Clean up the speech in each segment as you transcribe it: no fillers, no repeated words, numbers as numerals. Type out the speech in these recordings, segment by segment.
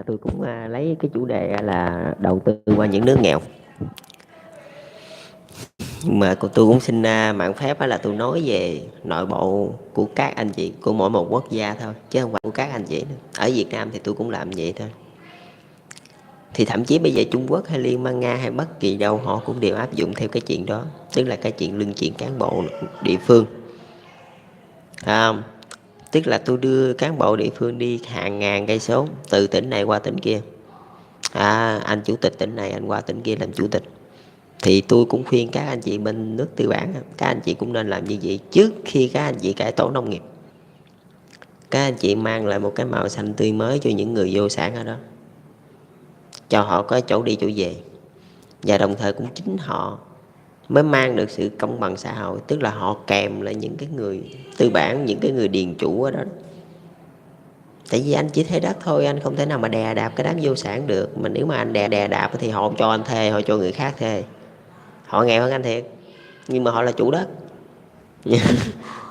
tôi cũng lấy cái chủ đề là đầu tư qua những nước nghèo. Nhưng mà tôi cũng xin mạng phép là tôi nói về nội bộ của các anh chị của mỗi một quốc gia thôi, chứ không phải của các anh chị nữa. Ở Việt Nam thì tôi cũng làm vậy thôi. Thì thậm chí bây giờ Trung Quốc hay Liên bang Nga hay bất kỳ đâu họ cũng đều áp dụng theo cái chuyện đó, tức là cái chuyện luân chuyển cán bộ địa phương. Tức là tôi đưa cán bộ địa phương đi hàng ngàn cây số từ tỉnh này qua tỉnh kia. Anh chủ tịch tỉnh này anh qua tỉnh kia làm chủ tịch. Thì tôi cũng khuyên các anh chị bên nước tư bản, các anh chị cũng nên làm như vậy trước khi các anh chị cải tổ nông nghiệp. Các anh chị mang lại một cái màu xanh tươi mới cho những người vô sản ở đó, cho họ có chỗ đi chỗ về. Và đồng thời cũng chính họ mới mang được sự công bằng xã hội, tức là họ kèm lại những cái người tư bản, những cái người điền chủ ở đó. Tại vì anh chỉ thuê đất thôi, anh không thể nào mà đè đạp cái đám vô sản được. Mà nếu mà anh đè đạp thì họ không cho anh thuê, họ cho người khác thuê. Họ nghèo hơn anh thiệt, nhưng mà họ là chủ đất.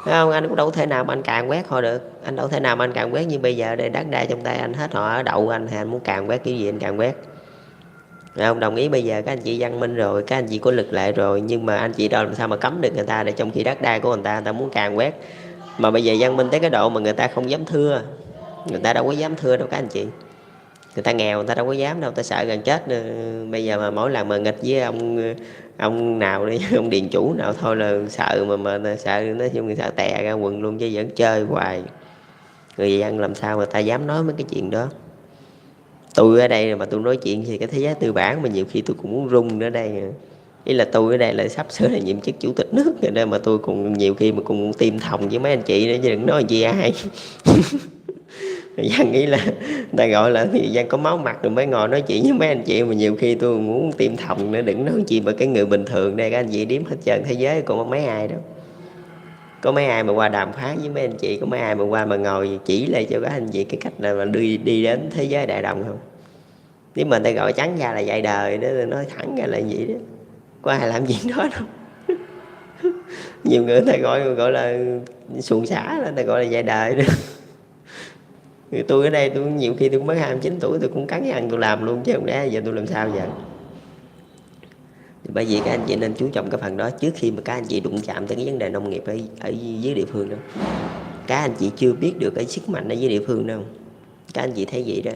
Không, anh cũng đâu thể nào mà anh càn quét họ được. Anh đâu thể nào mà anh càn quét như bây giờ đây, đất đai trong tay anh hết, họ ở đậu anh thì anh muốn càn quét kiểu gì anh càn quét. Không đồng ý. Bây giờ các anh chị văn minh rồi, các anh chị có lực lệ rồi, nhưng mà anh chị đâu làm sao mà cấm được người ta, để trong khi đất đai của người ta muốn càn quét. Mà bây giờ văn minh tới cái độ mà người ta không dám thưa. Người ta đâu có dám thưa đâu các anh chị. Người ta nghèo người ta đâu có dám đâu, ta sợ gần chết. Bây giờ mà mỗi lần mà nghịch với ông nào đi, ông điền chủ nào thôi là sợ, mà sợ, nói chung sợ tè ra quần luôn, chứ vẫn chơi hoài. Người dân làm sao mà ta dám nói mấy cái chuyện đó. Tôi ở đây mà tôi nói chuyện thì cái thế giới tư bản mà nhiều khi tôi cũng muốn run nữa đây. Ý là tôi ở đây là sắp sửa là nhiệm chức chủ tịch nước rồi đây, mà tôi cũng nhiều khi mà cũng tiêm thòng với mấy anh chị nữa, chứ đừng nói gì ai. Dân nghĩ là ta gọi là thì dân có máu mặt rồi mới ngồi nói chuyện với mấy anh chị, mà nhiều khi tôi muốn tiêm thòng nữa, đừng nói chuyện mà cái người bình thường đây. Các anh chị đếm hết trơn thế giới còn có mấy ai đâu. Có mấy ai mà qua đàm phán với mấy anh chị, có mấy ai mà qua mà ngồi chỉ lại cho các anh chị cái cách là mà đi đến thế giới đại đồng không. Nếu mà ta gọi trắng ra là dạy đời đó, nói thẳng ra là vậy đó. Có ai làm chuyện đó đâu. Nhiều người ta gọi là xuồng xả, là ta gọi là dạy đời đó. Tôi ở đây tôi nhiều khi tôi mới 29 tuổi tôi cũng cắn răng tôi làm luôn, chứ không lẽ giờ tôi làm sao giờ. Bởi vì các anh chị nên chú trọng cái phần đó trước khi mà các anh chị đụng chạm tới cái vấn đề nông nghiệp ở dưới địa phương đó. Các anh chị chưa biết được cái sức mạnh ở dưới địa phương đâu. Các anh chị thấy vậy đó.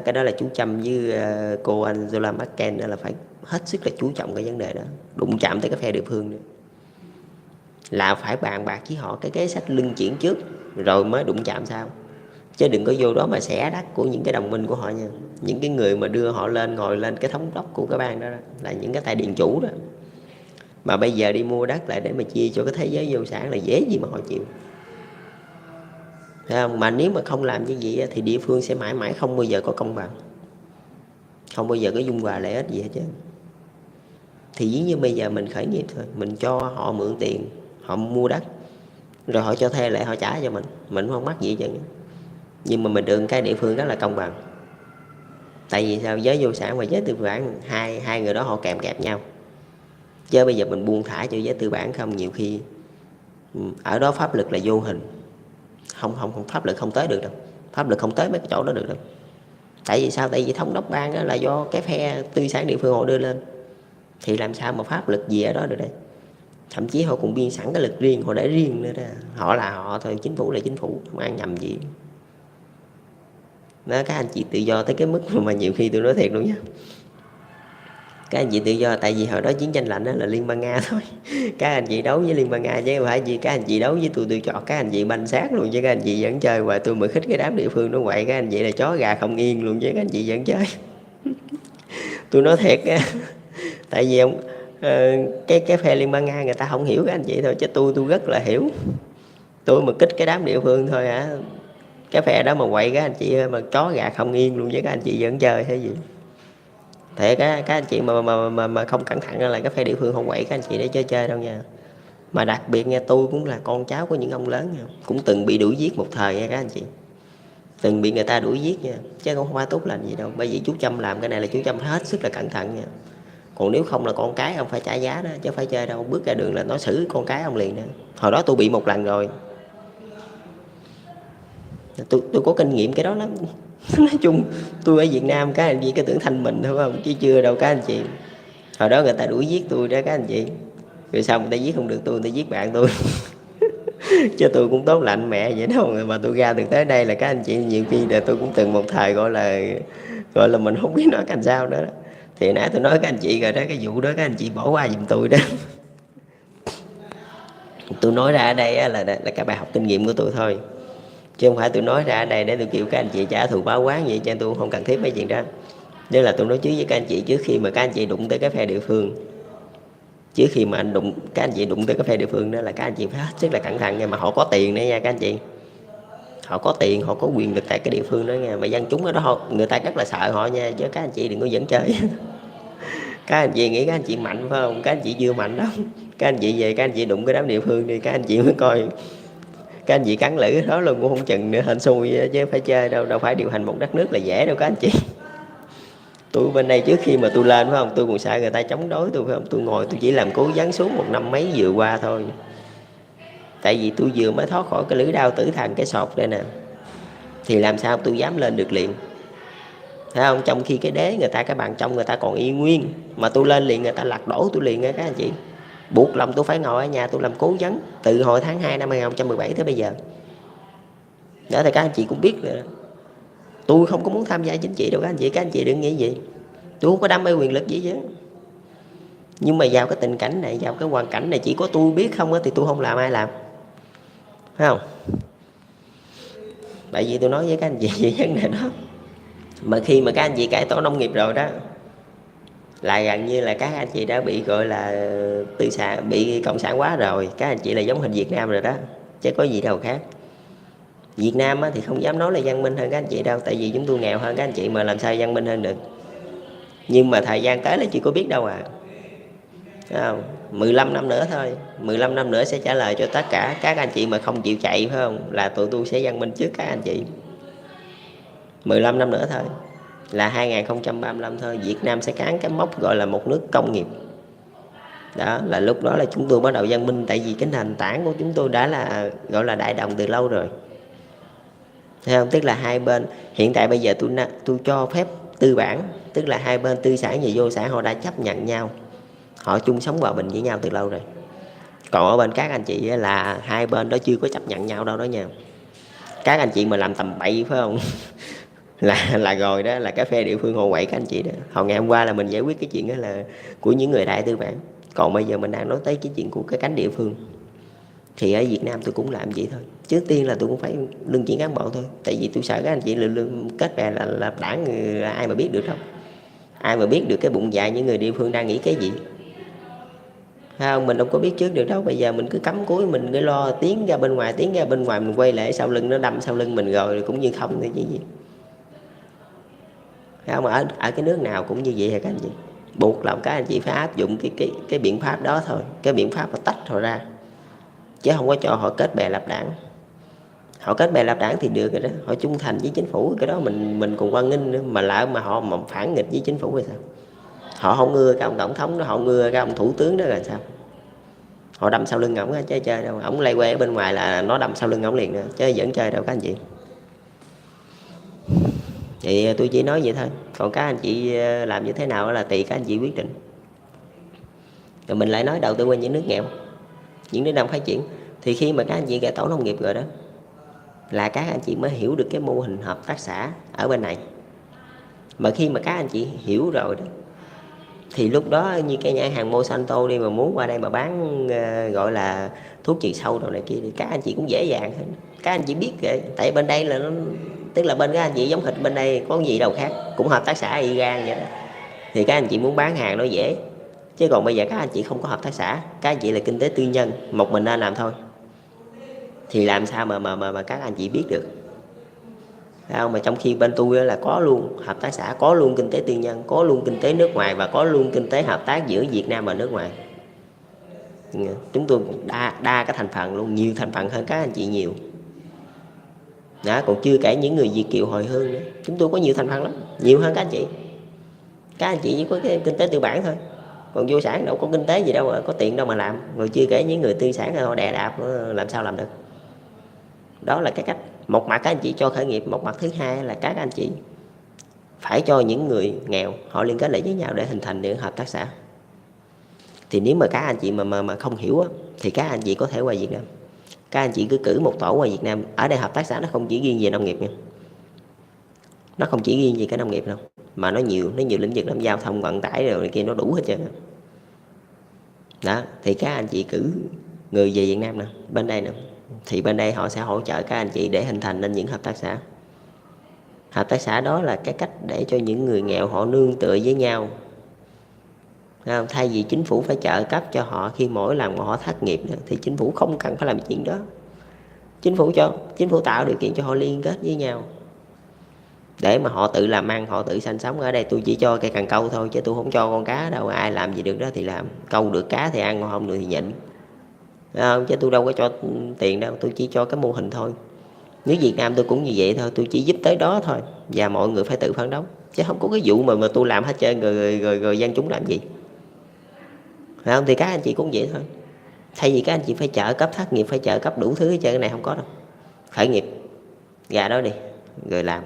Cái đó là chú Trump với cô Angela Merkel đó, là phải hết sức là chú trọng cái vấn đề đó. Đụng chạm tới cái phe địa phương đó, là phải bàn bạc với họ cái kế sách luân chuyển trước rồi mới đụng chạm sau. Chứ đừng có vô đó mà xẻ đất của những cái đồng minh của họ nha. Những cái người mà đưa họ lên ngồi lên cái thống đốc của cái bang đó, là những cái tay điện chủ đó. Mà bây giờ đi mua đất lại để mà chia cho cái thế giới vô sản là dễ gì mà họ chịu. Thấy không? Mà nếu mà không làm như vậy thì địa phương sẽ mãi mãi không bao giờ có công bằng, không bao giờ có dung hòa lợi ích gì hết trơn. Thì dĩ như bây giờ mình khởi nghiệp thôi, mình cho họ mượn tiền, họ mua đất, rồi họ cho thuê lại họ trả cho mình không mắc gì hết trơn. Nhưng mà mình được cái địa phương rất là công bằng. Tại vì sao? Giới vô sản và giới tư bản, hai người đó họ kèm kẹp nhau. Chứ bây giờ mình buông thả cho giới tư bản không, nhiều khi ở đó pháp lực là vô hình. Không pháp lực không tới được đâu. Pháp lực không tới mấy cái chỗ đó được đâu. Tại vì sao? Tại vì thống đốc bang đó là do cái phe tư sản địa phương họ đưa lên. Thì làm sao mà pháp lực gì ở đó được đây. Thậm chí họ cũng biên sẵn cái lực riêng, họ để riêng nữa đó. Họ là họ thôi, chính phủ là chính phủ, không ăn nhầm gì đó. Các anh chị tự do tới cái mức mà nhiều khi tôi nói thiệt luôn nha, các anh chị tự do tại vì hồi đó chiến tranh lạnh đó là Liên bang Nga thôi. Các anh chị đấu với Liên bang Nga chứ không phải gì các anh chị đấu với tôi chọn các anh chị banh xác luôn, chứ các anh chị vẫn chơi. Và tôi mà khích cái đám địa phương nó quậy, các anh chị là chó gà không yên luôn, chứ các anh chị vẫn chơi. Tôi nói thiệt á. Tại vì ông cái phe Liên bang Nga người ta không hiểu các anh chị thôi, chứ tôi rất là hiểu. Tôi mà kích cái đám địa phương thôi hả, cái phe đó mà quậy các anh chị mà chó gà không yên luôn, với các anh chị vẫn chơi hay gì. Thiệt các anh chị mà không cẩn thận là cái phe địa phương không quậy các anh chị để chơi đâu nha. Mà đặc biệt nha, tôi cũng là con cháu của những ông lớn nha, cũng từng bị đuổi giết một thời nha các anh chị, từng bị người ta đuổi giết nha, chứ không phải tốt lành gì đâu. Bởi vì chú Trump làm cái này là chú Trump hết sức là cẩn thận nha. Còn nếu không là con cái ông phải trả giá đó, chứ phải chơi đâu. Bước ra đường là nó xử con cái ông liền đó. Hồi đó tôi bị một lần rồi. Tôi có kinh nghiệm cái đó lắm. Nói chung tôi ở Việt Nam các anh chị cứ tưởng thanh mình thôi không, chứ chưa đâu các anh chị. Hồi đó người ta đuổi giết tôi đó các anh chị, rồi xong người ta giết không được tôi, người ta giết bạn tôi. Chứ tôi cũng tốt lạnh mẹ vậy đâu mà tôi ra được tới đây là các anh chị. Nhiều khi là tôi cũng từng một thời gọi là mình không biết nói làm sao nữa đó. Thì nãy tôi nói các anh chị rồi đó, cái vụ đó các anh chị bỏ qua giùm tôi đó. Tôi nói ra ở đây là cái bài học kinh nghiệm của tôi thôi, chứ không phải tôi nói ra ở đây để tôi kêu các anh chị trả thù báo quán vậy, cho tôi không cần thiết mấy chuyện đó. Nên là tôi nói trước với các anh chị, trước khi mà các anh chị đụng tới cái phe địa phương, trước khi mà các anh chị đụng tới cái phe địa phương đó là các anh chị phải hết sức là cẩn thận nha. Mà họ có tiền đấy nha các anh chị, họ có tiền, họ có quyền lực tại cái địa phương đó nha, mà dân chúng ở đó người ta rất là sợ họ nha, chứ các anh chị đừng có dẫn chơi. Các anh chị nghĩ các anh chị mạnh phải không, các anh chị chưa mạnh đâu. Các anh chị về các anh chị đụng cái đám địa phương đi, các anh chị mới coi, các anh chị cắn lưỡi đó luôn cũng không chừng nữa, hên xui chứ phải chơi đâu phải điều hành một đất nước là dễ đâu các anh chị. Tôi bên đây trước khi mà tôi lên phải không, tôi còn sợ người ta chống đối tôi phải không, tôi ngồi tôi chỉ làm cố gắng xuống một năm mấy vừa qua thôi. Tại vì tôi vừa mới thoát khỏi cái lưỡi đao tử thần cái sọt đây nè, thì làm sao tôi dám lên được liền, thấy không? Trong khi cái đế người ta, cái bàn trong người ta còn y nguyên, mà tôi lên liền người ta lật đổ tôi liền nha các anh chị. Buộc lòng tôi phải ngồi ở nhà tôi làm cố vấn từ hồi tháng 2 năm 2017 tới bây giờ. Đó thì các anh chị cũng biết rồi đó. Tôi không có muốn tham gia chính trị đâu các anh chị đừng nghĩ gì. Tôi không có đam mê quyền lực gì chứ. Nhưng mà vào cái tình cảnh này, vào cái hoàn cảnh này chỉ có tôi biết không á, thì tôi không làm ai làm, phải không? Tại vì tôi nói với các anh chị về vấn đề đó. Mà khi mà các anh chị cải tổ nông nghiệp rồi đó, là gần như là các anh chị đã bị gọi là tư sản, bị cộng sản hóa rồi. Các anh chị là giống hình Việt Nam rồi đó, chứ có gì đâu khác. Việt Nam thì không dám nói là văn minh hơn các anh chị đâu, tại vì chúng tôi nghèo hơn các anh chị mà làm sao văn minh hơn được. Nhưng mà thời gian tới là chị có biết đâu à. Thấy không? 15 năm nữa thôi, 15 năm nữa sẽ trả lời cho tất cả các anh chị mà không chịu chạy, phải không? Là tụi tôi sẽ văn minh trước các anh chị. 15 năm nữa thôi, là 2035 thôi, Việt Nam sẽ cán cái mốc gọi là một nước công nghiệp. Đó là lúc đó là chúng tôi bắt đầu văn minh, tại vì cái nền tảng của chúng tôi đã là gọi là đại đồng từ lâu rồi. Thấy không? Tức là hai bên hiện tại bây giờ tôi cho phép tư bản, tức là hai bên tư sản và vô sản họ đã chấp nhận nhau, họ chung sống hòa bình với nhau từ lâu rồi. Còn ở bên các anh chị là hai bên đó chưa có chấp nhận nhau đâu đó nha. Các anh chị mà làm tầm bậy phải không? là rồi đó, là cái phe địa phương họ quậy các anh chị đó. Hồi ngày hôm qua là mình giải quyết cái chuyện đó là của những người đại tư bản, còn bây giờ mình đang nói tới cái chuyện của cái cánh địa phương. Thì ở Việt Nam tôi cũng làm vậy thôi. Trước tiên là tôi cũng phải luân chuyển cán bộ thôi, tại vì tôi sợ các anh chị lương kết bè là đảng, ai mà biết được đâu, ai mà biết được cái bụng dạ những người địa phương đang nghĩ cái gì, thấy không? Mình đâu có biết trước được đâu. Bây giờ mình cứ cắm cúi, mình cứ lo tiến ra bên ngoài, mình quay lại sau lưng nó đâm sau lưng mình rồi cũng như không thôi chứ gì. Thấy không? Ở cái nước nào cũng như vậy hả các anh chị. Buộc lòng các anh chị phải áp dụng cái biện pháp đó thôi, cái biện pháp là tách họ ra, chứ không có cho họ kết bè lập đảng. Họ kết bè lập đảng thì được rồi đó, họ trung thành với chính phủ, cái đó mình còn quan nghênh nữa. Mà lỡ mà họ mà phản nghịch với chính phủ thì sao? Họ không ưa cái ông tổng thống đó, họ ưa cái ông thủ tướng đó là sao? Họ đâm sau lưng ổng chứ chơi đâu. Ổng lay quay ở bên ngoài là nó đâm sau lưng ổng liền nữa, chứ vẫn chơi đâu các anh chị. Thì tôi chỉ nói vậy thôi, còn các anh chị làm như thế nào là tùy các anh chị quyết định. Rồi mình lại nói đầu tư qua những nước nghèo, những nước đang phát triển. Thì khi mà các anh chị cải tổ nông nghiệp rồi đó, là các anh chị mới hiểu được cái mô hình hợp tác xã ở bên này. Mà khi mà các anh chị hiểu rồi đó, thì lúc đó như cái nhãn hàng Monsanto đi mà muốn qua đây mà bán gọi là thuốc trừ sâu đồ này kia thì các anh chị cũng dễ dàng thôi. Các anh chị biết rồi, tại bên đây là nó, tức là bên các anh chị giống thịt bên đây có gì đâu khác, cũng hợp tác xã y gan vậy đó. Thì các anh chị muốn bán hàng nó dễ. Chứ còn bây giờ các anh chị không có hợp tác xã, các anh chị là kinh tế tư nhân, một mình nên làm thôi, thì làm sao mà các anh chị biết được. Thấy không? Mà trong khi bên tôi là có luôn hợp tác xã, có luôn kinh tế tư nhân, có luôn kinh tế nước ngoài, và có luôn kinh tế hợp tác giữa Việt Nam và nước ngoài. Chúng tôi đa cái thành phần luôn, nhiều thành phần hơn các anh chị nhiều đó. Còn chưa kể những người Việt kiều hồi hương nữa, chúng tôi có nhiều thành phần lắm, nhiều hơn các anh chị. Các anh chị chỉ có cái kinh tế tư bản thôi, còn vô sản đâu có kinh tế gì đâu, có tiền đâu mà làm. Rồi chưa kể những người tư sản họ đè đạp, làm sao làm được. Đó là cái cách Một mặt các anh chị cho khởi nghiệp, một mặt thứ hai là các anh chị phải cho những người nghèo họ liên kết lại với nhau để hình thành những hợp tác xã. Thì nếu mà các anh chị mà không hiểu á, thì các anh chị có thể qua Việt Nam, các anh chị cứ cử một tổ qua Việt Nam. Ở đây hợp tác xã nó không chỉ riêng về nông nghiệp nha, nó không chỉ riêng về cái nông nghiệp đâu, mà nó nhiều lĩnh vực lắm, giao thông vận tải rồi này kia nó đủ hết trơn đó. Thì các anh chị cử người về Việt Nam nè, bên đây nè, thì bên đây họ sẽ hỗ trợ các anh chị để hình thành nên những hợp tác xã. Hợp tác xã đó là cái cách để cho những người nghèo họ nương tựa với nhau. Thay vì chính phủ phải trợ cấp cho họ khi mỗi lần mà họ thất nghiệp nữa, thì chính phủ không cần phải làm chuyện đó. Chính phủ tạo điều kiện cho họ liên kết với nhau để mà họ tự làm ăn, họ tự sinh sống. Ở đây tôi chỉ cho cây cần câu thôi, chứ tôi không cho con cá đâu. Ai làm gì được đó thì làm, câu được cá thì ăn, còn không được thì nhịn, chứ tôi đâu có cho tiền đâu. Tôi chỉ cho cái mô hình thôi. Nếu Việt Nam tôi cũng như vậy thôi, tôi chỉ giúp tới đó thôi, và mọi người phải tự phấn đấu, chứ không có cái vụ mà tôi làm hết trơn rồi dân chúng làm gì, phải không? Thì các anh chị cũng vậy thôi. Thay vì các anh chị phải trợ cấp thất nghiệp, phải trợ cấp đủ thứ hết trơn, cái này không có đâu. Khởi nghiệp ra đó đi rồi làm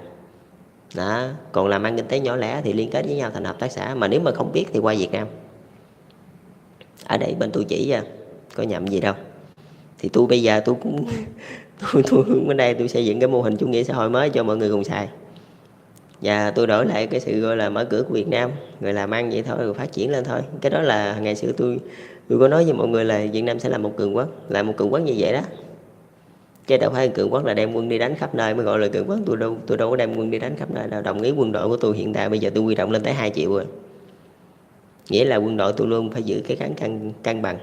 đó. Còn làm ăn kinh tế nhỏ lẻ thì liên kết với nhau thành hợp tác xã. Mà nếu mà không biết thì qua Việt Nam, ở đây bên tôi chỉ ra, có nhầm gì đâu. Thì tôi bây giờ tôi cũng tôi hướng bên đây tôi xây dựng cái mô hình chủ nghĩa xã hội mới cho mọi người cùng xài, và tôi đổi lại cái sự gọi là mở cửa của Việt Nam, rồi làm ăn vậy thôi, rồi phát triển lên thôi. Cái đó là ngày xưa tôi có nói với mọi người là Việt Nam sẽ là một cường quốc, là một cường quốc như vậy đó, chứ đâu phải cường quốc là đem quân đi đánh khắp nơi mới gọi là cường quốc. Tôi đâu có đem quân đi đánh khắp nơi đâu. Đồng ý quân đội của tôi hiện tại bây giờ tôi huy động lên tới 2 triệu rồi, nghĩa là quân đội tôi luôn phải giữ cái cân bằng.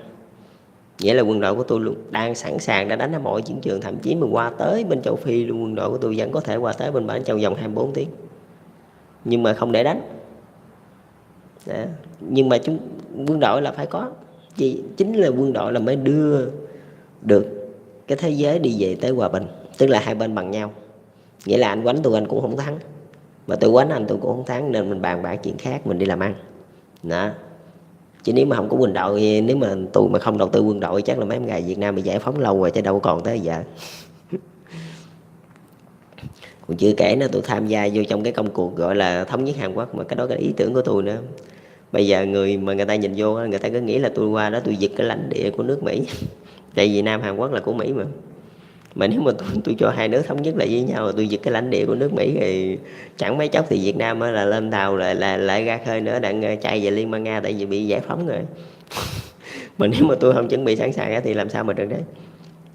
Nghĩa là quân đội của tôi luôn đang sẵn sàng đã đánh ở mọi chiến trường, thậm chí mà qua tới bên châu Phi luôn, quân đội của tôi vẫn có thể qua tới bên bản trong vòng 24 tiếng, nhưng mà không để đánh đó. Nhưng mà quân đội là phải có, chính là quân đội là mới đưa được cái thế giới đi về tới hòa bình, tức là hai bên bằng nhau. Nghĩa là anh quánh tôi anh cũng không thắng, mà tôi quánh anh tôi cũng không thắng, nên mình bàn bạc chuyện khác, mình đi làm ăn đó. Chứ nếu mà không có quân đội, nếu mà tôi mà không đầu tư quân đội, chắc là mấy ngày Việt Nam bị giải phóng lâu rồi, chứ đâu còn tới giờ. Còn chưa kể nữa, tôi tham gia vô trong cái công cuộc gọi là thống nhất Hàn Quốc, mà cái đó cái ý tưởng của tôi nữa. Bây giờ người mà người ta nhìn vô, người ta cứ nghĩ là tôi qua đó tôi giật cái lãnh địa của nước Mỹ. Tại vì Nam Hàn Quốc là của Mỹ mà nếu mà tôi cho hai nước thống nhất lại với nhau, tôi giật cái lãnh địa của nước Mỹ thì chẳng mấy chốc thì Việt Nam là lên tàu lại ra khơi nữa, đang chạy về Liên bang Nga, tại vì bị giải phóng rồi. Mà nếu mà tôi không chuẩn bị sẵn sàng thì làm sao mà được đấy.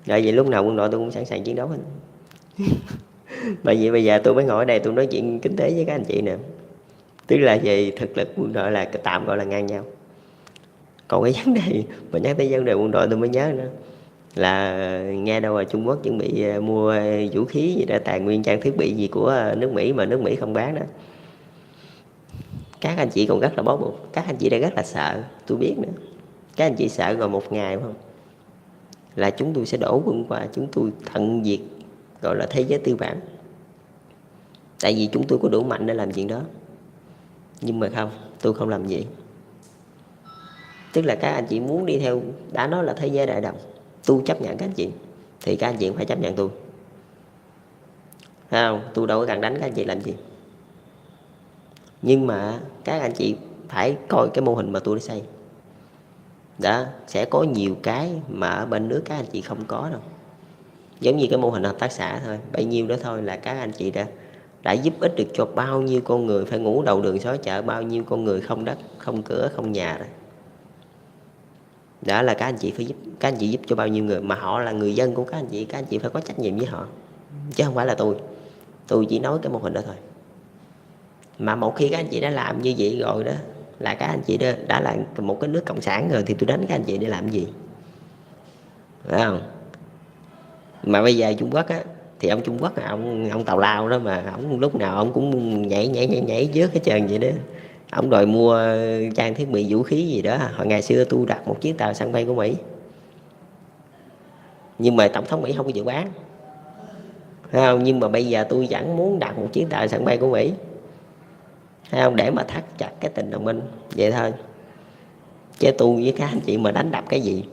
Tại vì lúc nào quân đội tôi cũng sẵn sàng chiến đấu hết. Bởi vì bây giờ tôi mới ngồi ở đây tôi nói chuyện kinh tế với các anh chị nè, tức là về thực lực quân đội là tạm gọi là ngang nhau. Còn cái vấn đề mà nhắc tới vấn đề quân đội tôi mới nhớ nữa là nghe đâu là Trung Quốc chuẩn bị mua vũ khí gì đó, tài nguyên trang thiết bị gì của nước Mỹ mà nước Mỹ không bán đó. Các anh chị còn rất là bó buộc, các anh chị đã rất là sợ, tôi biết nữa. Các anh chị sợ rồi một ngày phải không, là chúng tôi sẽ đổ quân qua, chúng tôi tận diệt gọi là thế giới tư bản. Tại vì chúng tôi có đủ mạnh để làm chuyện đó. Nhưng mà không, tôi không làm gì. Tức là các anh chị muốn đi theo, đã nói là thế giới đại đồng, tôi chấp nhận các anh chị, thì các anh chị cũng phải chấp nhận tôi, thấy không? Tôi đâu có cần đánh các anh chị làm gì. Nhưng mà các anh chị phải coi cái mô hình mà tôi đã xây đó, sẽ có nhiều cái mà ở bên nước các anh chị không có đâu. Giống như cái mô hình hợp tác xã thôi, bấy nhiêu đó thôi là các anh chị đã giúp ích được cho bao nhiêu con người phải ngủ đầu đường xó chợ, bao nhiêu con người không đất, không cửa, không nhà rồi. Đó là các anh chị phải giúp, các anh chị giúp cho bao nhiêu người mà họ là người dân của các anh chị phải có trách nhiệm với họ, chứ không phải là tôi chỉ nói cái mô hình đó thôi. Mà một khi các anh chị đã làm như vậy rồi đó, là các anh chị đã là một cái nước cộng sản rồi, thì tôi đánh các anh chị để làm gì, phải không? Mà bây giờ Trung Quốc á, thì ông Trung Quốc là ông tào lao đó, mà ông lúc nào ông cũng nhảy trước hết trơn vậy đó. Ông đòi mua trang thiết bị vũ khí gì đó. Hồi ngày xưa tôi đặt một chiếc tàu sân bay của Mỹ, nhưng mà tổng thống Mỹ không có chịu bán, thấy không? Nhưng mà bây giờ tôi vẫn muốn đặt một chiếc tàu sân bay của Mỹ, thấy không? Để mà thắt chặt cái tình đồng minh vậy thôi. Chứ tôi với các anh chị mà đánh đập cái gì,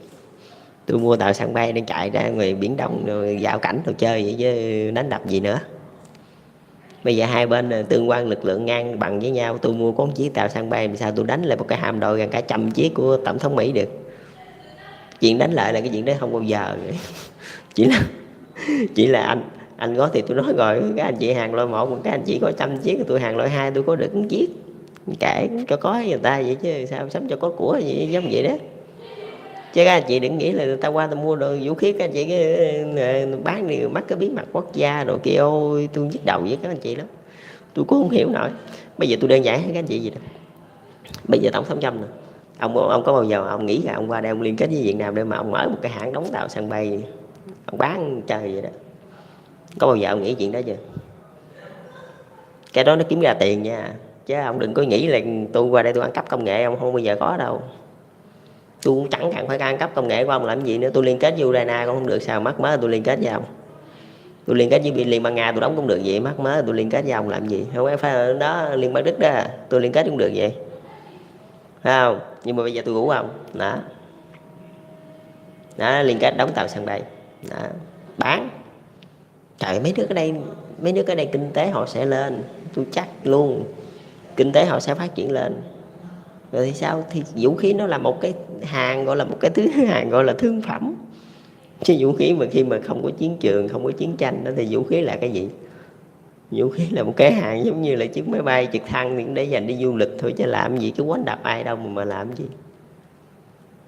Tôi mua tàu sân bay để chạy ra ngoài biển Đông rồi dạo cảnh đồ chơi vậy chứ đánh đập gì nữa. Bây giờ hai bên tương quan lực lượng ngang bằng với nhau, tôi mua có một chiếc tàu sân bay, làm sao tôi đánh lại một cái hạm đội gần cả 100 chiếc của tổng thống Mỹ được. Chuyện đánh lại là cái chuyện đó không bao giờ. chỉ là chỉ là anh có thì tôi nói rồi, các anh chị hàng loại 1, các anh chị có 100 chiếc, tôi hàng loại 2, tôi có được 1 chiếc, kệ cho có người ta vậy chứ sao, sống cho có của gì giống vậy đó. Chứ các anh chị đừng nghĩ là người ta qua ta mua đồ vũ khí, các anh chị cái bán đi mắc cái bí mật quốc gia rồi kia, ôi tôi nhức đầu với các anh chị lắm. Tôi cũng không hiểu nổi. Bây giờ tôi đơn giản các anh chị gì đó. Bây giờ tổng thống Trump nè, ông có bao giờ ông nghĩ là ông qua đây ông liên kết với Việt Nam để mà ông mở một cái hãng đóng tàu sân bay ông bán chơi vậy đó? Có bao giờ ông nghĩ chuyện đó chưa? Cái đó nó kiếm ra tiền nha, chứ ông đừng có nghĩ là tôi qua đây tôi ăn cắp công nghệ, ông không bao giờ có đâu. Tôi cũng chẳng cần phải ăn cắp công nghệ của ông làm gì nữa. Tôi liên kết với Ukraine cũng không được sao, mắc mớ tôi liên kết với ông. Tôi liên kết với Liên bang Nga tôi đóng cũng được vậy, mắc mớ tôi liên kết với ông làm gì? Không phải đó Liên bang Đức đó tôi liên kết cũng được vậy, phải không? Nhưng mà bây giờ tôi ngủ ông đó liên kết đóng tàu sân bay đó, bán. Trời, mấy nước ở đây kinh tế họ sẽ lên, tôi chắc luôn, kinh tế họ sẽ phát triển lên. Rồi thì sao? Thì vũ khí nó là một cái hàng, gọi là một cái thứ hàng gọi là thương phẩm. Chứ vũ khí mà khi mà không có chiến trường, không có chiến tranh đó thì vũ khí là cái gì? Vũ khí là một cái hàng giống như là chiếc máy bay trực thăng thì cũng để dành đi du lịch thôi, chứ làm gì cái quánh đập ai đâu mà làm gì.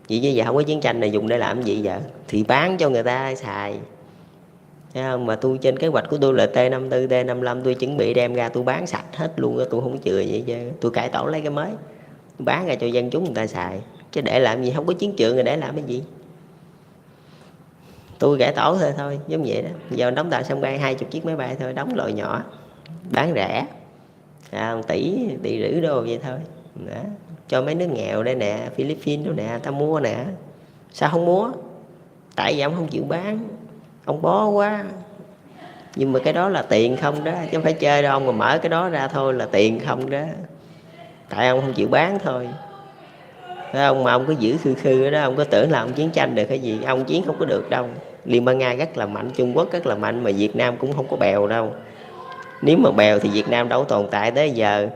Vậy chứ giờ không có chiến tranh này dùng để làm gì giờ? Thì bán cho người ta xài. Thấy không? Mà tôi trên kế hoạch của tôi là T54, T55 tôi chuẩn bị đem ra tôi bán sạch hết luôn á, tôi không chừa vậy chứ. Tôi cải tổ lấy cái mới, tôi bán ra cho dân chúng người ta xài. Chứ để làm gì? Không có chiến trường rồi để làm cái gì? Tôi cải tổ thôi, giống vậy đó. Giờ đóng tàu sân bay 20 chiếc máy bay thôi, đóng loại nhỏ, bán rẻ, 1 tỷ rưỡi đô vậy thôi đó. Cho mấy nước nghèo đây nè, Philippines đâu nè, ta mua nè. Sao không mua? Tại vì ông không chịu bán, ông bó quá. Nhưng mà cái đó là tiền không đó, chứ không phải chơi đâu. Ông mà mở cái đó ra thôi là tiền không đó, tại ông không chịu bán thôi. Thấy ông? Mà ông cứ giữ khư khư đó, ông có tưởng là ông chiến tranh được cái gì? Ông chiến không có được đâu. Liên bang Nga rất là mạnh, Trung Quốc rất là mạnh, mà Việt Nam cũng không có bèo đâu. Nếu mà bèo thì Việt Nam đâu tồn tại tới giờ.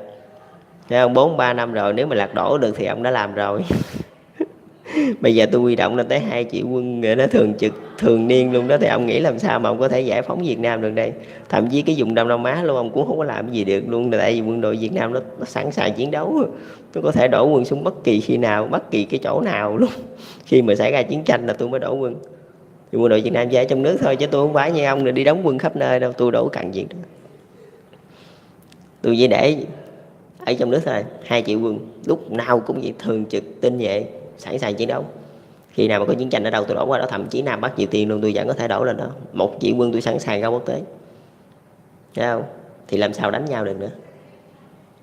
Thấy không? 4-3 năm rồi, nếu mà lật đổ được thì ông đã làm rồi. Bây giờ tôi huy động lên tới 2 triệu quân người nó thường trực thường niên luôn đó, thì ông nghĩ làm sao mà ông có thể giải phóng Việt Nam được đây? Thậm chí cái vùng Đông Nam Á luôn ông cũng không có làm gì được luôn, tại vì quân đội Việt Nam nó sẵn sàng chiến đấu, nó có thể đổ quân xuống bất kỳ khi nào, bất kỳ cái chỗ nào luôn. Khi mà xảy ra chiến tranh là tôi mới đổ quân. Thì quân đội Việt Nam chỉ ở trong nước thôi, chứ tôi không phải như ông đi đóng quân khắp nơi đâu, tôi đổ cần gì đó. Tôi chỉ để ở trong nước thôi, 2 triệu quân lúc nào cũng vậy, thường trực tinh nhuệ, sẵn sàng chiến đấu. Khi nào mà có chiến tranh ở đâu tôi đổ qua đó, thậm chí Nam Bắc Triều Tiên luôn tôi vẫn có thể đổ lên đó. 1 triệu quân tôi sẵn sàng ra quốc tế. Thấy không? Thì làm sao đánh nhau được nữa?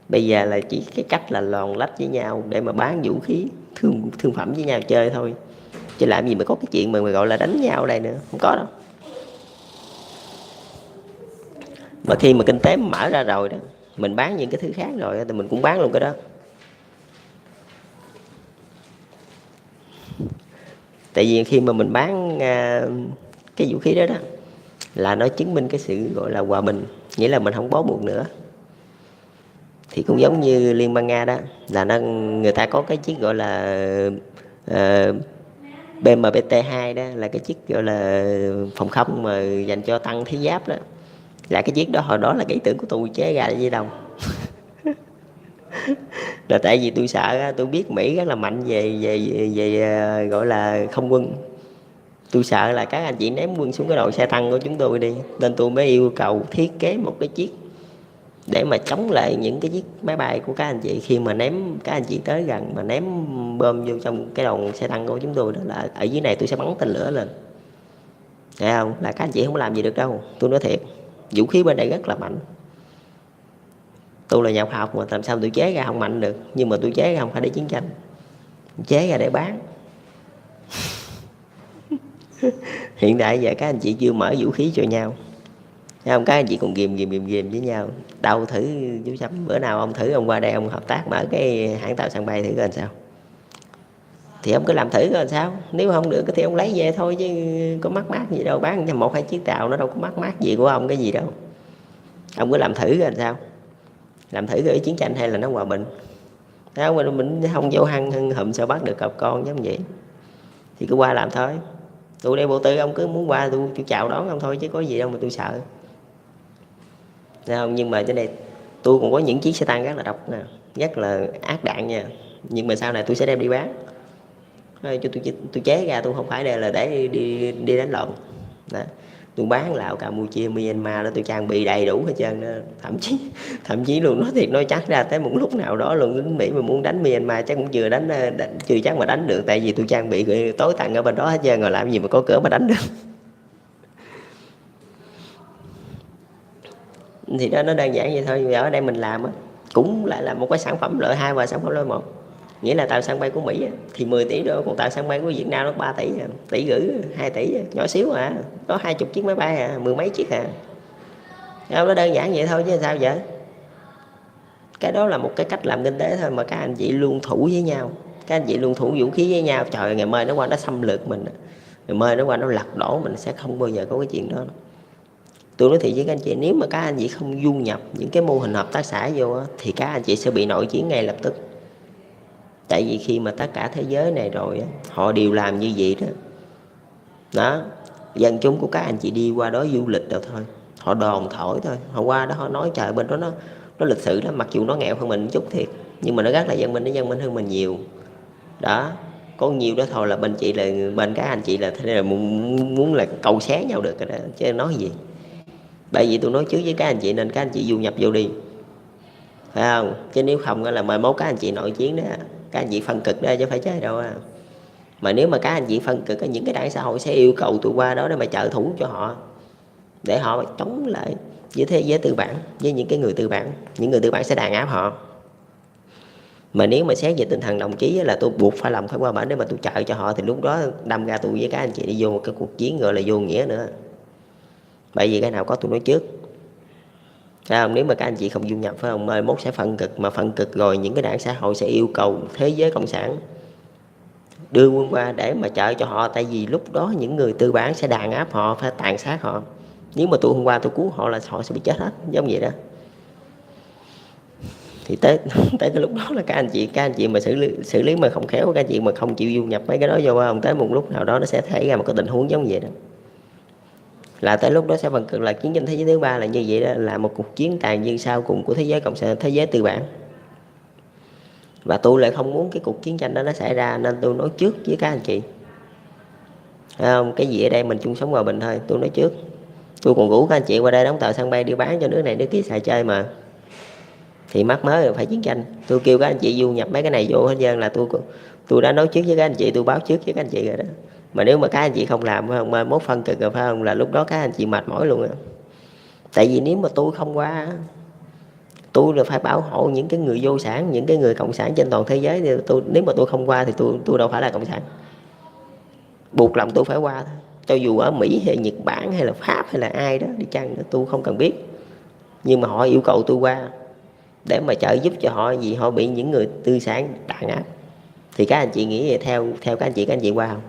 Bây giờ là chỉ cái cách là lòn lách với nhau để mà bán vũ khí thương phẩm với nhau chơi thôi, chứ làm gì mà có cái chuyện mà gọi là đánh nhau ở đây nữa, không có đâu. Mà khi mà kinh tế mở ra rồi đó, mình bán những cái thứ khác rồi thì mình cũng bán luôn cái đó. Tại vì khi mà mình bán cái vũ khí đó đó là nó chứng minh cái sự gọi là hòa bình, nghĩa là mình không bó buộc nữa. Thì cũng giống như Liên bang Nga đó, là người ta có cái chiếc gọi là BMPT-2 đó, là cái chiếc gọi là phòng không mà dành cho tăng thiết giáp đó. Là cái chiếc đó hồi đó là cái ý tưởng của tôi chế ra với đâu. Là tại vì tôi sợ, tôi biết Mỹ rất là mạnh về gọi là không quân. Tôi sợ là các anh chị ném quân xuống cái đội xe tăng của chúng tôi đi, nên tôi mới yêu cầu thiết kế một cái chiếc để mà chống lại những cái chiếc máy bay của các anh chị. Khi mà ném các anh chị tới gần mà ném bom vô trong cái đồn xe tăng của chúng tôi đó, là ở dưới này tôi sẽ bắn tên lửa lên. Thấy không? Là các anh chị không làm gì được đâu. Tôi nói thiệt, vũ khí bên đây rất là mạnh. Tôi là nhà khoa học mà, làm sao tôi chế ra không mạnh được? Nhưng mà tôi chế ra không phải để chiến tranh, chế ra để bán. Hiện tại giờ các anh chị chưa mở vũ khí cho nhau. Thấy không? Các anh chị còn ghìm với nhau. Đâu thử chú Sâm, bữa nào ông thử ông qua đây ông hợp tác mở cái hãng tàu sân bay thử coi làm sao. Thì ông cứ làm thử coi sao, nếu không được thì ông lấy về thôi chứ có mắc mát gì đâu, bán cho 1-2 chiếc tàu nó đâu có mắc mát gì của ông cái gì đâu. Ông cứ làm thử coi sao, làm thử coi chiến tranh hay là nó hòa bình. Đó, mình không vô hăng hùm sao bắt được cọp con giống vậy. Thì cứ qua làm thôi. Tôi đây vô tư, ông cứ muốn qua tôi chào đón ông thôi chứ có gì đâu mà tôi sợ. Thấy không? Nhưng mà trên đây tôi còn có những chiếc xe tăng rất là độc nè, rất là ác đạn nha, nhưng mà sau này tôi sẽ đem đi bán. Cho tôi chế ra, tôi không phải đây là để đi đánh lộn. Đó. Tôi bán Lào, Campuchia, Myanmar đó, tôi trang bị đầy đủ hết trơn đó. Thậm chí luôn, nói thiệt nói chắc ra tới một lúc nào đó luôn lính Mỹ mà muốn đánh Myanmar chắc cũng chưa chưa chắc mà đánh được, tại vì tôi trang bị tối tàn ở bên đó hết trơn rồi, làm gì mà có cỡ mà đánh được. Thì đó, nó đơn giản vậy thôi. Ở đây mình làm á cũng lại là một cái sản phẩm loại 2 và sản phẩm loại 1. Nghĩa là tàu sân bay của Mỹ thì 10 tỷ đô, còn tàu sân bay của Việt Nam nó 3 tỷ, tỷ rưỡi, 2 tỷ, nhỏ xíu à, có 20 chiếc máy bay à, 10 mấy chiếc à. Nó đơn giản vậy thôi chứ sao vậy. Cái đó là một cái cách làm kinh tế thôi, mà các anh chị luôn thủ với nhau, các anh chị luôn thủ vũ khí với nhau. Trời, ngày mai nó qua nó xâm lược mình, ngày mai nó qua nó lật đổ mình, sẽ không bao giờ có cái chuyện đó. Tôi nói thiệt với các anh chị, nếu mà các anh chị không du nhập những cái mô hình hợp tác xã vô thì các anh chị sẽ bị nội chiến ngay lập tức. Tại vì khi mà tất cả thế giới này rồi họ đều làm như vậy đó. Đó, dân chúng của các anh chị đi qua đó du lịch đâu thôi, họ đồn thổi thôi, họ qua đó họ nói trời bên đó nó lịch sự lắm, mặc dù nó nghèo hơn mình chút thiệt, nhưng mà nó rất là văn minh, nó văn minh hơn mình nhiều. Đó, có nhiều đó thôi là bên chị là bên các anh chị là thế là muốn là cầu xé nhau được rồi đó, chứ nói gì. Bởi vì tôi nói trước với các anh chị nên các anh chị du nhập vô đi, phải không? Chứ nếu không là mai mốt các anh chị nội chiến đó, các anh chị phân cực đó chứ phải chơi đâu à. Mà nếu mà các anh chị phân cực, những cái đảng xã hội sẽ yêu cầu tôi qua đó để mà trợ thủ cho họ, để họ chống lại với thế giới tư bản, với những cái người tư bản. Những người tư bản sẽ đàn áp họ. Mà nếu mà xét về tinh thần đồng chí là tôi buộc phải qua bển để mà tôi trợ cho họ, thì lúc đó đâm ra tôi với các anh chị đi vô một cái cuộc chiến gọi là vô nghĩa nữa. Bởi vì cái nào có tôi nói trước, phải không? Nếu mà các anh chị không du nhập, phải không, mai mốt sẽ phân cực, mà phân cực rồi những cái đảng xã hội sẽ yêu cầu thế giới cộng sản đưa quân qua để mà trợ cho họ. Tại vì lúc đó những người tư bản sẽ đàn áp họ, phải tàn sát họ. Nếu mà tôi không qua tôi cứu họ là họ sẽ bị chết hết, giống vậy đó. Thì tới cái lúc đó là các anh chị mà xử lý mà không khéo, các anh chị mà không chịu du nhập mấy cái đó vô, không, tới một lúc nào đó nó sẽ xảy ra một cái tình huống giống vậy đó. Là tới lúc đó sẽ phân cực, là chiến tranh thế giới thứ 3 là như vậy đó, là một cuộc chiến tàn dư sau cùng của thế giới cộng sản, thế giới tư bản. Và tôi lại không muốn cái cuộc chiến tranh đó nó xảy ra, nên tôi nói trước với các anh chị. Không, cái gì ở đây mình chung sống hòa bình thôi, tôi nói trước. Tôi còn rủ các anh chị qua đây đóng tàu sân bay đi bán cho nước này nước kia xài chơi mà. Thì mắc mới rồi phải chiến tranh. Tôi kêu các anh chị du nhập mấy cái này vô hết trơn, là tôi đã nói trước với các anh chị, tôi báo trước với các anh chị rồi đó. Mà nếu mà các anh chị không làm, phải không, mai mốt phân cực rồi, phải không, là lúc đó các anh chị mệt mỏi luôn rồi. Tại vì nếu mà tôi không qua, tôi là phải bảo hộ những cái người vô sản, những cái người cộng sản trên toàn thế giới. Thì nếu mà tôi không qua thì tôi đâu phải là cộng sản. Buộc lòng tôi phải qua thôi. Cho dù ở Mỹ hay Nhật Bản hay là Pháp hay là ai đó đi chăng nữa, tôi không cần biết. Nhưng mà họ yêu cầu tôi qua để mà trợ giúp cho họ, vì họ bị những người tư sản đàn áp. Thì các anh chị nghĩ theo các anh chị qua không?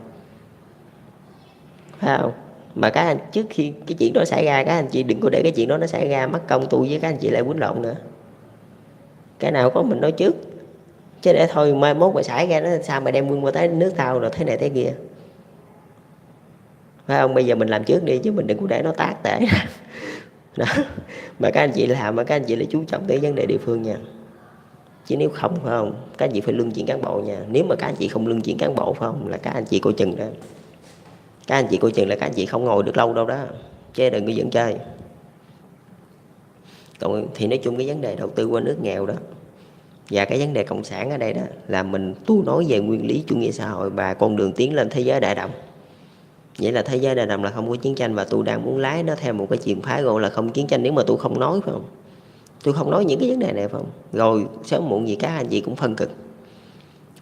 Phải không? Mà các anh, trước khi cái chuyện đó xảy ra, các anh chị đừng có để cái chuyện đó nó xảy ra, mất công tôi với các anh chị lại quýnh lộn nữa. Cái nào có mình nói trước, chứ để thôi mai mốt mà xảy ra nó sao mà đem quân qua tới nước tao rồi thế này thế kia. Phải không? Bây giờ mình làm trước đi, chứ mình đừng có để nó tác tệ. Đó. Mà các anh chị làm, mà các anh chị lại chú trọng tới vấn đề địa phương nha. Chứ nếu không, phải không, các anh chị phải luân chuyển cán bộ nha. Nếu mà các anh chị không luân chuyển cán bộ, phải không, là các anh chị coi chừng đó. Các anh chị coi chừng là các anh chị không ngồi được lâu đâu đó, chứ đừng có dẫn chơi. Còn thì nói chung cái vấn đề đầu tư qua nước nghèo đó, và cái vấn đề cộng sản ở đây đó, là tôi nói về nguyên lý chủ nghĩa xã hội và con đường tiến lên thế giới đại đồng. Vậy là thế giới đại đồng là không có chiến tranh, và tôi đang muốn lái nó theo một cái trường phái gọi là không chiến tranh. Nếu mà tôi không nói, phải không, tôi không nói những cái vấn đề này, phải không, rồi sớm muộn gì các anh chị cũng phân cực.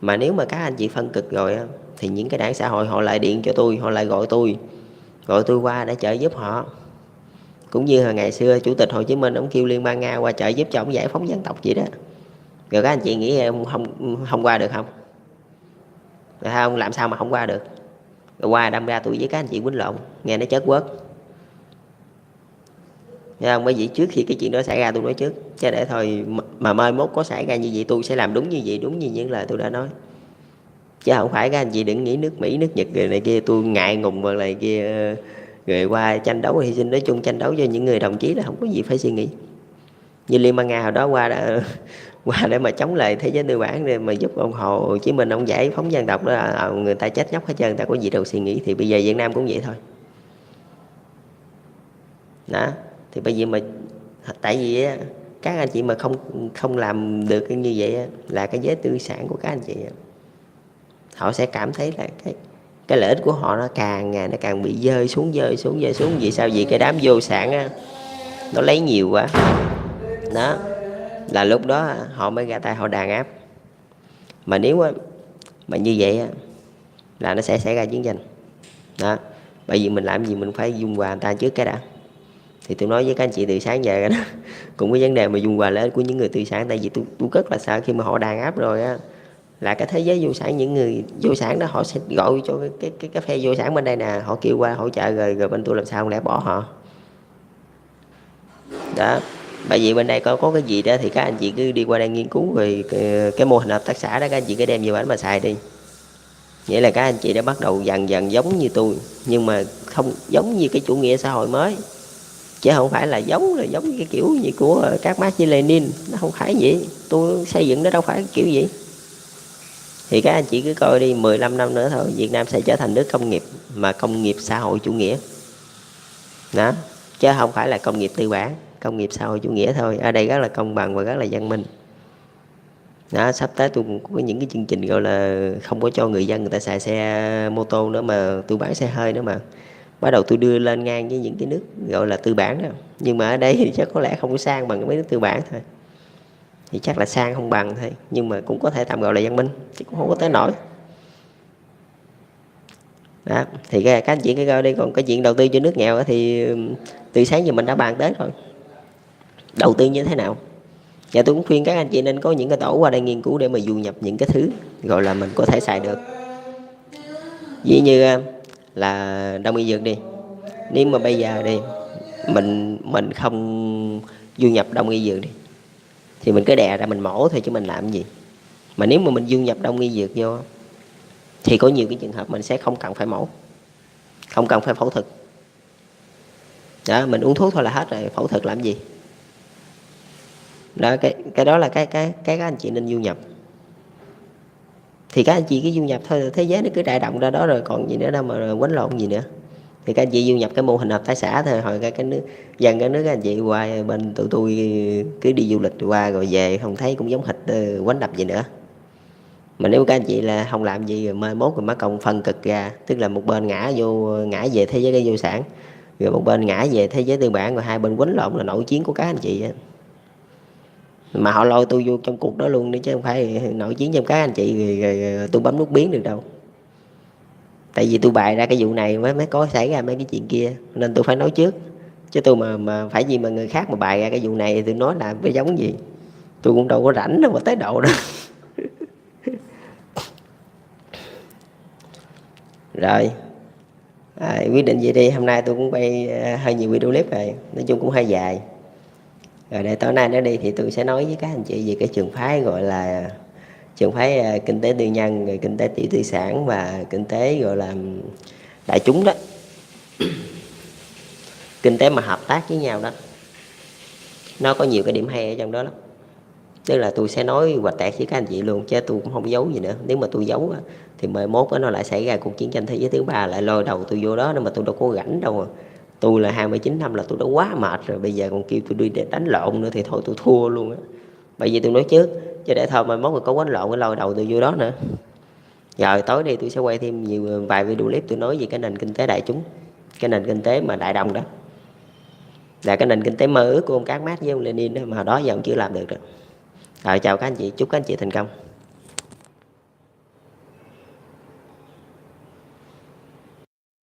Mà nếu mà các anh chị phân cực rồi thì những cái đảng xã hội họ lại điện cho tôi, họ lại gọi tôi qua để trợ giúp họ. Cũng như hồi ngày xưa Chủ tịch Hồ Chí Minh ông kêu Liên bang Nga qua trợ giúp cho ông giải phóng dân tộc vậy đó. Rồi các anh chị nghĩ em không qua được không? Thấy không, làm sao mà không qua được. Rồi qua đâm ra tôi với các anh chị quýnh lộn, nghe nó chớt quớt. Thấy không, bởi vì trước khi cái chuyện đó xảy ra tôi nói trước, chứ để thôi mà mai mốt có xảy ra như vậy tôi sẽ làm đúng như vậy, đúng như những lời tôi đã nói. Chứ không phải các anh chị đừng nghĩ nước Mỹ nước Nhật rồi này kia tôi ngại ngùng hoặc này kia, rồi qua tranh đấu hy sinh. Nói chung tranh đấu cho những người đồng chí là không có gì phải suy nghĩ. Như Liên bang Nga hồi đó qua đã, qua để mà chống lại thế giới tư bản, để mà giúp ông Hồ Chí Minh ông giải phóng dân tộc đó, người ta chết nhóc hết trơn, người ta có gì đâu suy nghĩ. Thì bây giờ Việt Nam cũng vậy thôi đó. Thì bây giờ mà tại vì á, các anh chị mà không không làm được như vậy á, là cái giới tư sản của các anh chị á, họ sẽ cảm thấy là cái lợi ích của họ nó càng ngày nó càng bị rơi xuống, rơi xuống, rơi xuống. Vì sao? Vì cái đám vô sản á, nó lấy nhiều quá đó, là lúc đó họ mới ra tay họ đàn áp. Mà nếu mà như vậy á, là nó sẽ xảy ra chiến tranh đó. Bởi vì mình làm gì mình phải dung hòa người ta trước cái đã. Thì tôi nói với các anh chị từ sáng giờ đó, cũng có vấn đề mà dung hòa lợi ích của những người tư sản. Tại vì tôi rất là sợ khi mà họ đàn áp rồi á, là cái thế giới vô sản, những người vô sản đó họ sẽ gọi cho cái phe vô sản bên đây nè, họ kêu qua hỗ trợ, rồi bên tôi làm sao không lẽ bỏ họ đó. Bởi vì bên đây có cái gì đó thì các anh chị cứ đi qua đây nghiên cứu về cái mô hình hợp tác xã đó, các anh chị cứ đem về bển mà xài đi. Nghĩa là các anh chị đã bắt đầu dần dần giống như tôi, nhưng mà không giống như cái chủ nghĩa xã hội mới, chứ không phải là giống cái kiểu như của các Marx với Lenin. Nó không phải vậy, tôi xây dựng nó đâu phải kiểu gì. Thì các anh chị cứ coi đi, 15 năm nữa thôi Việt Nam sẽ trở thành nước công nghiệp, mà công nghiệp xã hội chủ nghĩa đó, chứ không phải là công nghiệp tư bản. Công nghiệp xã hội chủ nghĩa thôi, ở đây rất là công bằng và rất là văn minh đó. Sắp tới tôi cũng có những cái chương trình gọi là không có cho người dân người ta xài xe mô tô nữa, mà tôi bán xe hơi nữa, mà bắt đầu tôi đưa lên ngang với những cái nước gọi là tư bản đó. Nhưng mà ở đây thì chắc có lẽ không có sang bằng mấy nước tư bản thôi, thì chắc là sang không bằng thôi, nhưng mà cũng có thể tạm gọi là văn minh, chứ cũng không có tới nổi đó. Thì các anh chị cái coi đi. Còn cái chuyện đầu tư cho nước nghèo thì từ sáng giờ mình đã bàn tới rồi, đầu tư như thế nào. Và tôi cũng khuyên các anh chị nên có những cái tổ qua đây nghiên cứu để mà du nhập những cái thứ gọi là mình có thể xài được. Ví như là đông y dược đi, nếu mà bây giờ đi mình không du nhập đông y dược đi, thì mình cứ đè ra mình mổ thôi chứ mình làm gì. Mà nếu mà mình du nhập đông y dược vô thì có nhiều cái trường hợp mình sẽ không cần phải mổ, không cần phải phẫu thuật đó, mình uống thuốc thôi là hết rồi, phẫu thuật làm gì đó. Cái đó là cái các anh chị nên du nhập. Thì các anh chị cứ du nhập thôi, thế giới nó cứ đại động ra đó rồi, còn gì nữa đâu mà quánh lộn gì nữa. Thì các anh chị du nhập cái mô hình hợp tác xã thôi, hồi cái nước dần cái nước các anh chị qua bên tụi tôi cứ đi du lịch qua rồi về không thấy cũng giống hệt quánh đập gì nữa. Mà nếu các anh chị là không làm gì rồi mai mốt rồi mất công phân cực ra, tức là một bên ngã về thế giới cái vô sản, rồi một bên ngã về thế giới tư bản, rồi hai bên quánh lộn là nội chiến của các anh chị á. Mà họ lôi tôi vô trong cuộc đó luôn đi, chứ không phải nội chiến trong các anh chị rồi tôi bấm nút biến được đâu. Tại vì tôi bày ra cái vụ này mới có xảy ra mấy cái chuyện kia, nên tôi phải nói trước. Chứ tôi mà phải gì mà người khác mà bày ra cái vụ này thì tôi nói làm cái giống gì. Tôi cũng đâu có rảnh đâu mà tới độ đó. Rồi quyết định vậy đi. Hôm nay tôi cũng quay hơi nhiều video clip rồi, nói chung cũng hơi dài. Rồi để tối nay nó đi thì tôi sẽ nói với các anh chị về cái trường phái gọi là trường phái kinh tế tư nhân, rồi kinh tế tiểu tư sản và kinh tế gọi là đại chúng đó. Kinh tế mà hợp tác với nhau đó, nó có nhiều cái điểm hay ở trong đó lắm. Tức là tôi sẽ nói hoạch tẹt với các anh chị luôn, chứ tôi cũng không giấu gì nữa. Nếu mà tôi giấu thì 11 nó lại xảy ra cuộc chiến tranh thế giới thứ ba, lại lôi đầu tôi vô đó, mà tôi đâu có rảnh đâu. Tôi là 29 năm là tôi đã quá mệt rồi, bây giờ còn kêu tôi đi để đánh lộn nữa thì thôi tôi thua luôn á. Bởi vì tôi nói trước, chứ để thôi 11 người có quánh lộn cái lôi đầu tôi vô đó nữa. Rồi tối nay tôi sẽ quay thêm vài video clip tôi nói về cái nền kinh tế đại chúng, cái nền kinh tế mà đại đồng đó, là cái nền kinh tế mơ ước của ông Karl Marx với ông Lenin đó, mà đó giờ ông chưa làm được rồi. Rồi chào các anh chị, chúc các anh chị thành công.